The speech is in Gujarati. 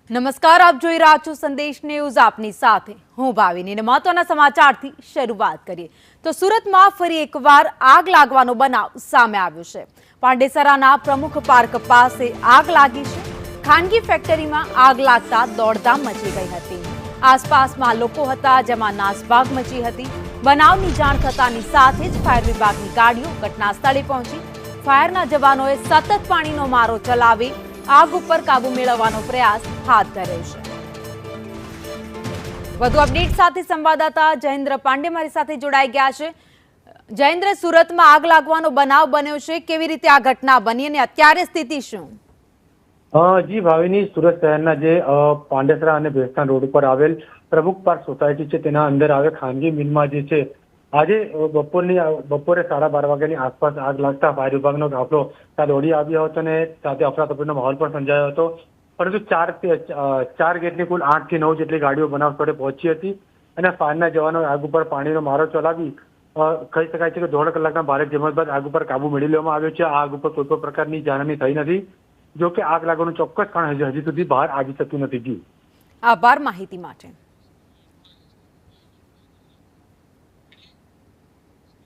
નમસ્કાર, આપ જોઈ રહ્યા છો સંદેશ ન્યૂઝ. આપની સાથે હું ભાવિની. મહત્વના સમાચારથી શરૂઆત કરીએ તો સુરતમાં ફરી એકવાર આગ લાગવાનો બનાવ સામે આવ્યો છે. પાંડેસરાના પ્રમુખ પાર્ક પાસે આગ લાગી છે. ખાનગી ફેક્ટરીમાં આગ લાગતા દોડધામ મચી ગઈ હતી. આસપાસમાં લોકો હતા, જેમાં નાસભાગ મચી હતી. બનાવની જાણ થતાની સાથે જ ફાયર વિભાગની ગાડીઓ ઘટના સ્થળે પહોંચી. ફાયરના જવાનોએ સતત પાણીનો મારો ચલાવી આગ ઉપર કાબુ મેળવવાનો પ્રયાસ હાથ ધર્યો છે. વધુ અપડેટ સાથે સંવાદદાતા જયેન્દ્ર પાંડે મારી સાથે જોડાઈ ગયા છે. જયેન્દ્ર, સુરતમાં આગ લાગવાનો બનાવ બન્યો છે, કેવી રીતે આ ઘટના બની અને અત્યારે સ્થિતિ શું? જી ભાવિની, સુરત શહેરના જે પાંડેસરા અને ભેસ્તાન રોડ ઉપર આવેલ પ્રમુખ પાર્ક સોસાયટી છે તેના અંદર આવે ખાનગી મિલમાં જે છે આજે બપોરે 12:30 વાગ્યાની આસપાસ આગ લાગતા ફાયર વિભાગનો કાફલો ત્યાં દોડી આવ્યો હતો અને સાથે અફરાતફરીનો માહોલ પણ સર્જાયો હતો. પરંતુ ચાર ગેટની કુલ 8 થી 9 જેટલી ગાડીઓ બનાવ સ્થળે પહોંચી હતી અને ફાયરના જવાનો આગ ઉપર પાણીનો મારો ચલાવી કહી શકાય છે કે 1.5 કલાકના ભારે જહેમત બાદ આગ ઉપર કાબુ મેળવી લેવામાં આવ્યો છે. આ આગ ઉપર કોઈ પણ પ્રકારની જાનહાની થઈ નથી. જો કે આગ લાગવાનું ચોક્કસ કારણ હજી સુધી બહાર આવી શક્યું નથી. આભાર માહિતી માટે.